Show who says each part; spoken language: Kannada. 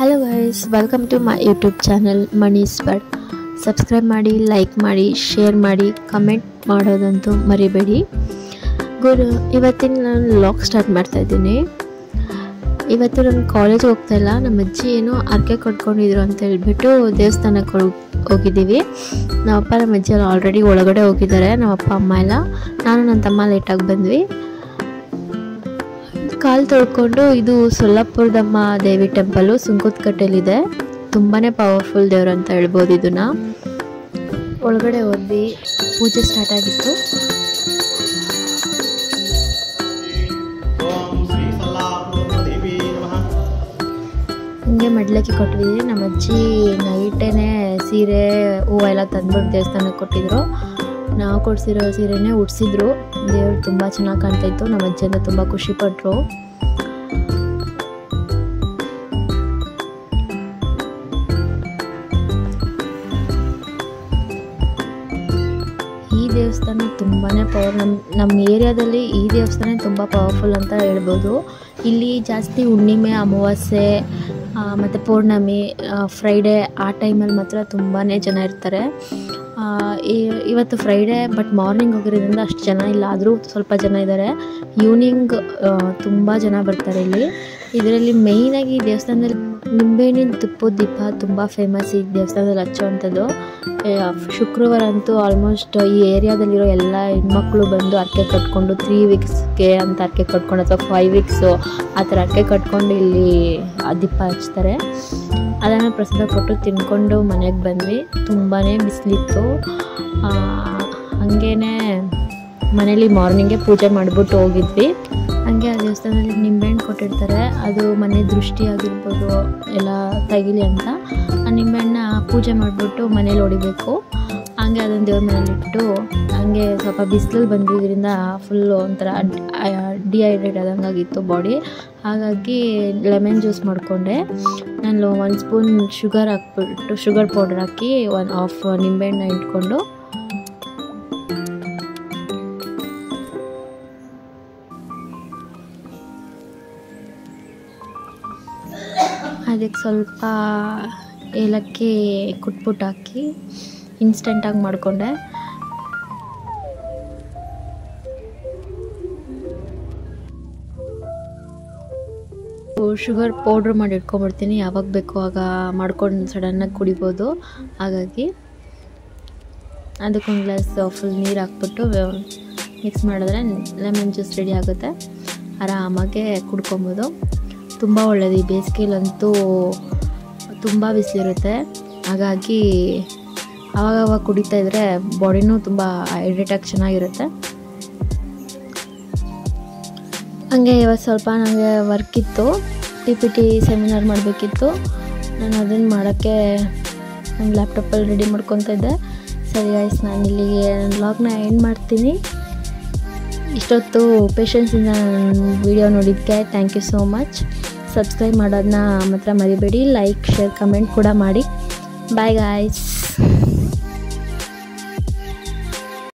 Speaker 1: Hello guys, welcome to my YouTube channel Money's World. Subscribe ಮಾಡಿ, ಲೈಕ್ ಮಾಡಿ, ಶೇರ್ ಮಾಡಿ, ಕಮೆಂಟ್ ಮಾಡೋದಂತೂ ಮರಿಬೇಡಿ. ಇವತ್ತಿನ ನಾನು ವ್ಲಾಗ್ ಸ್ಟಾರ್ಟ್ ಮಾಡ್ತಾ ಇದ್ದೀನಿ. ಇವತ್ತು ನಾನು ಕಾಲೇಜ್ ಹೋಗ್ತಾ ಇಲ್ಲ. ನಮ್ಮ ಅಜ್ಜಿ ಏನೋ ಅರ್ಕೆ ಕಟ್ಕೊಂಡಿದ್ರು ಅಂತ ಹೇಳ್ಬಿಟ್ಟು ದೇವಸ್ಥಾನಕ್ಕೆ ಹೋಗಿದ್ದೀವಿ. ನಮ್ಮಪ್ಪ ನಮ್ಮ ಅಜ್ಜಿ ಆಲ್ರೆಡಿ ಒಳಗಡೆ ಹೋಗಿದ್ದಾರೆ. ನಮ್ಮಪ್ಪ ಅಮ್ಮ ಎಲ್ಲ, ನಾನು ನನ್ನ ತಮ್ಮ ಲೇಟಾಗಿ ಬಂದ್ವಿ. ಕಾಲು ತೊಳ್ಕೊಂಡು ಇದು ಸೊಲ್ಲಾಪುರದಮ್ಮ ದೇವಿ ಟೆಂಪಲ್ಲು ಸುಂಕದಕಟ್ಟೆಯಲ್ಲಿದೆ. ತುಂಬಾ ಪವರ್ಫುಲ್ ದೇವರು ಅಂತ ಹೇಳ್ಬೋದು. ಇದನ್ನು ಒಳಗಡೆ ಹೋದ್ವಿ, ಪೂಜೆ ಸ್ಟಾರ್ಟ್ ಆಗಿತ್ತು. ಹಿಂಗೆ ಮಡ್ಲಕ್ಕಿ ಕೊಟ್ಟಿದ್ವಿ. ನಮ್ಮ ಅಜ್ಜಿ ನೈಟೇನೆ ಸೀರೆ ಹೂವು ಎಲ್ಲ ತಂದ್ಬಿಟ್ಟು ದೇವಸ್ಥಾನಕ್ಕೆ ಕೊಟ್ಟಿದ್ರು. ನಾವು ಕೊಡಿಸಿರೋ ಸೀರೆನೇ ಉಡ್ಸಿದ್ರು. ದೇವ್ರು ತುಂಬ ಚೆನ್ನಾಗಿ ಕಾಣ್ತಾಯಿತ್ತು. ನಮ್ಮ ಅಜ್ಜಿಯಿಂದ ತುಂಬ ಖುಷಿಪಟ್ಟರು. ಈ ದೇವಸ್ಥಾನ ತುಂಬಾ ಪವರ್. ನಮ್ಮ ಏರಿಯಾದಲ್ಲಿ ಈ ದೇವಸ್ಥಾನ ತುಂಬ ಪವರ್ಫುಲ್ ಅಂತ ಹೇಳ್ಬೋದು. ಇಲ್ಲಿ ಜಾಸ್ತಿ ಹುಣ್ಣಿಮೆ, ಅಮಾವಾಸ್ಯೆ ಮತ್ತು ಪೌರ್ಣಮಿ, ಫ್ರೈಡೇ ಆ ಟೈಮಲ್ಲಿ ಮಾತ್ರ ತುಂಬಾ ಜನ ಇರ್ತಾರೆ. ಇವತ್ತು ಫ್ರೈಡೇ, ಬಟ್ ಮಾರ್ನಿಂಗ್ ಹೋಗಿರೋದ್ರಿಂದ ಅಷ್ಟು ಜನ ಇಲ್ಲ, ಆದರೂ ಸ್ವಲ್ಪ ಜನ ಇದ್ದಾರೆ. ಈವ್ನಿಂಗ್ ತುಂಬ ಜನ ಬರ್ತಾರೆ ಇಲ್ಲಿ. ಇದರಲ್ಲಿ ಮೇಯ್ನಾಗಿ ದೇವಸ್ಥಾನದಲ್ಲಿ ನಿಂಬೆಹಣ್ಣಿನ ತುಪ್ಪದ ದೀಪ ತುಂಬ ಫೇಮಸ್ ಈ ದೇವಸ್ಥಾನದಲ್ಲಿ ಹಚ್ಚುವಂಥದ್ದು. ಶುಕ್ರವಾರ ಅಂತೂ ಆಲ್ಮೋಸ್ಟ್ ಈ ಏರಿಯಾದಲ್ಲಿರೋ ಎಲ್ಲ ಹೆಣ್ಮಕ್ಳು ಬಂದು ಅರ್ಕೆ ಕಟ್ಕೊಂಡು 3 ವೀಕ್ಸ್ಗೆ ಅಂತ ಅರ್ಕೆ ಕಟ್ಕೊಂಡು ಅಥವಾ 5 ವೀಕ್ಸು ಆ ಥರ ಅರ್ಕೆ ಕಟ್ಕೊಂಡು ಇಲ್ಲಿ ದೀಪ ಹಚ್ತಾರೆ. ಅದನ್ನು ಪ್ರಸಾದ ಕೊಟ್ಟು ತಿನ್ಕೊಂಡು ಮನೆಗೆ ಬಂದ್ವಿ. ತುಂಬಾ ಬಿಸಿಲಿತ್ತು. ಹಾಗೇ ಮನೇಲಿ ಮಾರ್ನಿಂಗೇ ಪೂಜೆ ಮಾಡಿಬಿಟ್ಟು ಹೋಗಿದ್ವಿ. ಹಾಗೆ ಆ ದೇವಸ್ಥಾನದಲ್ಲಿ ನಿಂಬೆಹಣ್ಣು ಕೊಟ್ಟಿರ್ತಾರೆ. ಅದು ಮನೆ ದೃಷ್ಟಿ ಆಗಿರ್ಬೋದು ಎಲ್ಲ ತೆಗಿಲಿ ಅಂತ ಆ ನಿಂಬೆಹಣ್ಣ ಪೂಜೆ ಮಾಡಿಬಿಟ್ಟು ಮನೇಲಿ ಹೊಡಿಬೇಕು. ಹಾಗೆ ಅದನ್ನು ದೇವ್ರ ಮನೇಲಿಟ್ಟು ಹಾಗೆ ಸ್ವಲ್ಪ ಬಿಸಿಲಲ್ಲಿ ಬಂದಿದ್ದರಿಂದ ಫುಲ್ಲು ಒಂಥರ ಡಿಹೈಡ್ರೇಟ್ ಆದಂಗಾಗಿತ್ತು ಬಾಡಿ. ಹಾಗಾಗಿ ಲೆಮನ್ ಜ್ಯೂಸ್ ಮಾಡಿಕೊಂಡೆ. ನಾನು 1 ಸ್ಪೂನ್ ಶುಗರ್ ಹಾಕ್ಬಿಟ್ಟು ಶುಗರ್ ಪೌಡರ್ ಹಾಕಿ 1/2 ನಿಂಬೆಹಣ್ಣ ಇಟ್ಕೊಂಡು ಅದಕ್ಕೆ ಸ್ವಲ್ಪ ಏಲಕ್ಕಿ ಕುಟ್ಬಿಟ್ಟು ಹಾಕಿ ಇನ್ಸ್ಟೆಂಟಾಗಿ ಮಾಡಿಕೊಂಡೆ. ಶುಗರ್ ಪೌಡ್ರ್ ಮಾಡಿ ಇಟ್ಕೊಂಡ್ಬಿಡ್ತೀನಿ. ಯಾವಾಗ ಬೇಕೋ ಆಗ ಮಾಡ್ಕೊಂಡು ಸಡನ್ನಾಗಿ ಕುಡಿಬೋದು. ಹಾಗಾಗಿ ಅದಕ್ಕೊಂದು ಗ್ಲಾಸ್ ಫುಲ್ ನೀರು ಹಾಕ್ಬಿಟ್ಟು ಮಿಕ್ಸ್ ಮಾಡಿದ್ರೆ ಲೆಮನ್ ಜ್ಯೂಸ್ ರೆಡಿ ಆಗುತ್ತೆ. ಆರಾಮಾಗೆ ಕುಡ್ಕೊಬೋದು. ತುಂಬ ಒಳ್ಳೆಯದು. ಈ ಬೇಸಿಗೆಲಂತೂ ತುಂಬ ಬಿಸಿಲಿರುತ್ತೆ. ಹಾಗಾಗಿ ಆವಾಗವಾಗ ಕುಡಿತಾ ಇದ್ದರೆ ಬಾಡಿನೂ ತುಂಬ ಹೈಡ್ರೇಟಾಗಿ ಚೆನ್ನಾಗಿರುತ್ತೆ. ಹಾಗೆ ಇವತ್ತು ಸ್ವಲ್ಪ ನನಗೆ ವರ್ಕ್ ಇತ್ತು, PPT ಸೆಮಿನಾರ್ ಮಾಡಬೇಕಿತ್ತು. ನಾನು ಅದನ್ನು ಮಾಡೋಕ್ಕೆ ನನ್ನ ಲ್ಯಾಪ್ಟಾಪಲ್ಲಿ ರೆಡಿ ಮಾಡ್ಕೊತಾ ಇದ್ದೆ. ಸರಿ ಗೈಸ್, ನಾನು ಇಲ್ಲಿಗೆ ನನ್ನ ವ್ಲಾಗ್ನ ಎಂಡ್ ಮಾಡ್ತೀನಿ. ಇಷ್ಟೊತ್ತು ಪೇಷನ್ಸಿಂದ ನನ್ನ ವಿಡಿಯೋ ನೋಡಿದ್ದಕ್ಕೆ thank you so much. Subscribe ಮಾಡೋದನ್ನ ಮಾತ್ರ ಮರಿಬೇಡಿ. ಲೈಕ್, ಶೇರ್, ಕಮೆಂಟ್ ಕೂಡ ಮಾಡಿ. Bye guys.